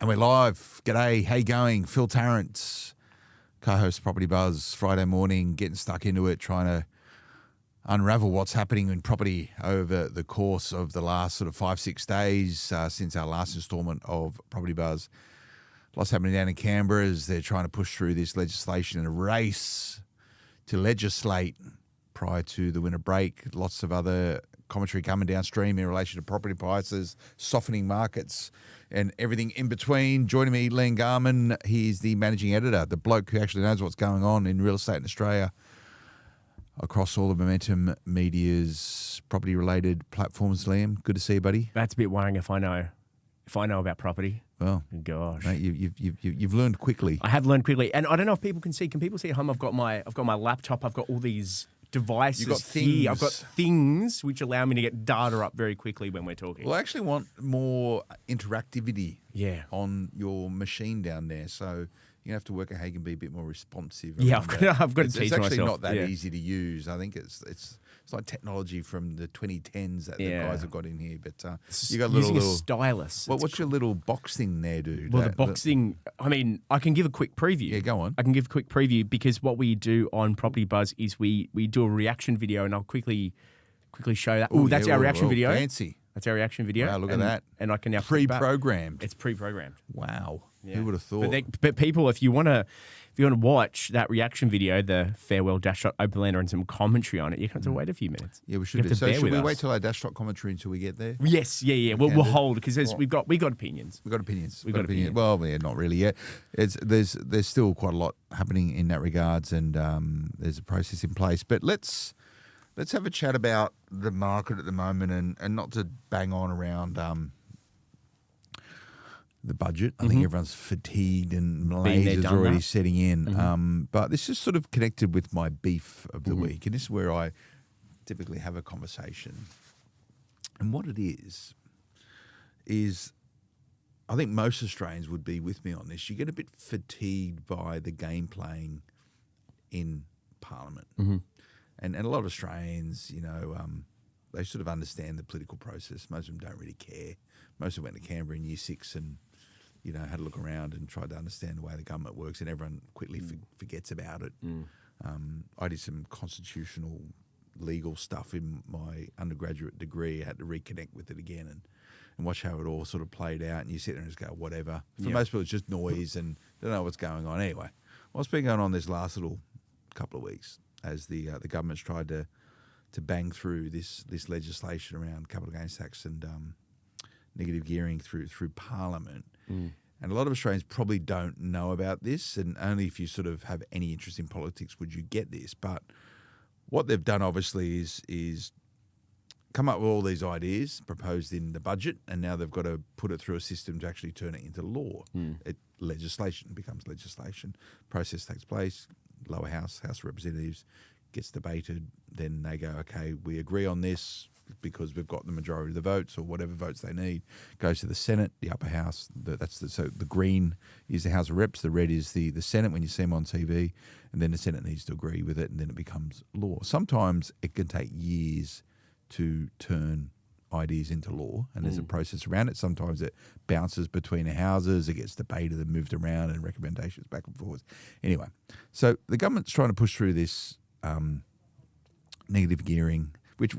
And we're live. G'day, how you going? Phil Tarrant, co-host Property Buzz, Friday morning, getting stuck into it, trying to unravel what's happening in property over the course of the last sort of 5-6 days since our last instalment of Property Buzz. Lots happening down in Canberra as they're trying to push through this legislation in a race to legislate prior to the winter break. Lots of other commentary coming downstream in relation to property prices, softening markets, and everything in between. Joining me, Liam Garman. He's the managing editor, the bloke who actually knows what's going on in real estate in Australia across all the Momentum Media's property-related platforms. Liam, good to see you, buddy. That's a bit worrying if I know about property. Well, gosh, mate, you've learned quickly. I have learned quickly, and I don't know if people can see. Can people see at home? I've got my laptop. I've got all these devices. You've got things. Here. I've got things which allow me to get data up very quickly when we're talking. Well, I actually want more interactivity on your machine down there. So you're going to have to work out how you can be a bit more responsive. Yeah, I've got to teach myself. It's actually not that easy to use. I think it's like technology from the 2010s that the guys have got in here. But you got a little stylus. What's your little box thing there, dude? Well, the box thing, I mean, I can give a quick preview. Yeah, go on. I can give a quick preview because what we do on Property Buzz is we do a reaction video, and I'll quickly show that. Oh, that's our reaction video. Fancy. That's our reaction video. Wow, look at that. And I can now pre-programmed. It's pre-programmed. Wow. Yeah. Who would have thought? But people, if you want to watch that reaction video, the farewell Dashdot Openlander and some commentary on it, you have to wait a few minutes. Yeah, we should do. So should we wait till our Dashdot commentary until we get there? Yes, yeah. We'll hold because we've got opinions. We've got opinions. We've got opinions. Well, yeah, not really yet. There's still quite a lot happening in that regards, and there's a process in place. But let's have a chat about the market at the moment, and not to bang on around the budget. I think everyone's fatigued and malaise is already setting in. But this is sort of connected with my beef of the week, and this is where I typically have a conversation. And what it is I think most Australians would be with me on this. You get a bit fatigued by the game playing in Parliament. And a lot of Australians, they sort of understand the political process. Most of them don't really care. Most of them went to Canberra in year 6 and, had a look around and tried to understand the way the government works, and everyone quickly forgets about it. I did some constitutional legal stuff in my undergraduate degree. I had to reconnect with it again and watch how it all sort of played out. And you sit there and just go, whatever. For most people, it's just noise and they don't know what's going on. Anyway, what's been going on this last little couple of weeks as the government's tried to bang through this legislation around capital gains tax and negative gearing through Parliament. And a lot of Australians probably don't know about this, and only if you sort of have any interest in politics would you get this. But what they've done obviously is come up with all these ideas proposed in the budget, and now they've got to put it through a system to actually turn it into law. Legislation becomes legislation. Process takes place. Lower house, House of Representatives, gets debated. Then they go, okay, we agree on this because we've got the majority of the votes or whatever votes they need. Goes to the Senate, the upper house. So the green is the House of Reps, the red is the Senate when you see them on TV, and then the Senate needs to agree with it, and then it becomes law. Sometimes it can take years to turn ideas into law, and there's a process around it. Sometimes it bounces between the houses, it gets debated and moved around, and recommendations back and forth. Anyway, so the government's trying to push through this negative gearing, which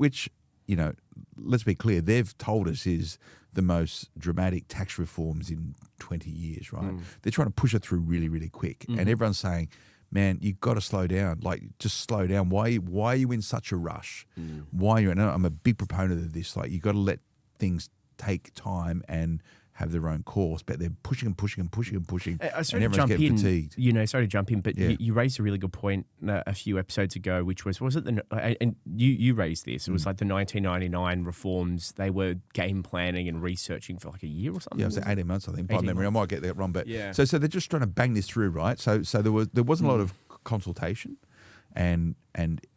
let's be clear, they've told us is the most dramatic tax reforms in 20 years, right? They're trying to push it through really, really quick, and everyone's saying, man, you've got to slow down. Like, just slow down. Why are you in such a rush? Why are you? And I'm a big proponent of this. Like, you've got to let things take time and have their own course, but they're pushing and pushing and pushing and pushing, and everyone's getting fatigued. Sorry to jump in, but you raised a really good point a few episodes ago, which was it and you raised this, it was like the 1999 reforms, they were game planning and researching for like a year or something? Yeah, it was 18 months, I think, by memory. I might get that wrong, but so they're just trying to bang this through, right? So there wasn't a lot of consultation, and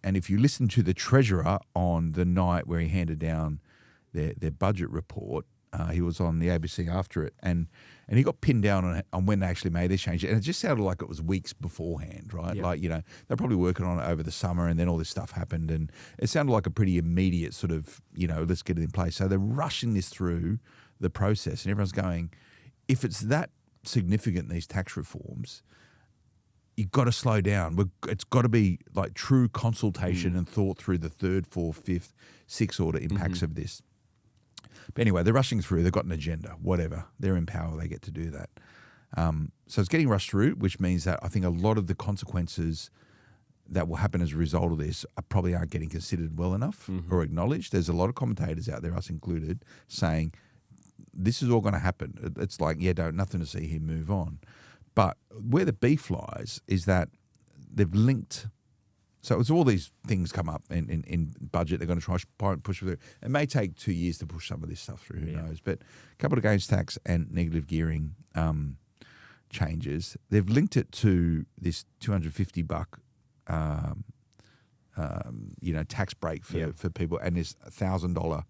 if you listen to the Treasurer on the night where he handed down their budget report, he was on the ABC after it, and he got pinned down on when they actually made this change. And it just sounded like it was weeks beforehand, right? Like, they're probably working on it over the summer, and then all this stuff happened. And it sounded like a pretty immediate sort of, let's get it in place. So they're rushing this through the process, and everyone's going, if it's that significant, these tax reforms, you've got to slow down. It's got to be like true consultation and thought through the third, fourth, fifth, sixth order impacts of this. But anyway, they're rushing through. They've got an agenda, whatever. They're in power. They get to do that. So it's getting rushed through, which means that I think a lot of the consequences that will happen as a result of this probably aren't getting considered well enough or acknowledged. There's a lot of commentators out there, us included, saying this is all going to happen. It's like, nothing to see here, move on. But where the beef lies is that they've linked. So it's all these things come up in budget. They're going to try and push through. It may take 2 years to push some of this stuff through. Who knows? But capital gains tax and negative gearing changes. They've linked it to this $250 tax break for people, and this $1,000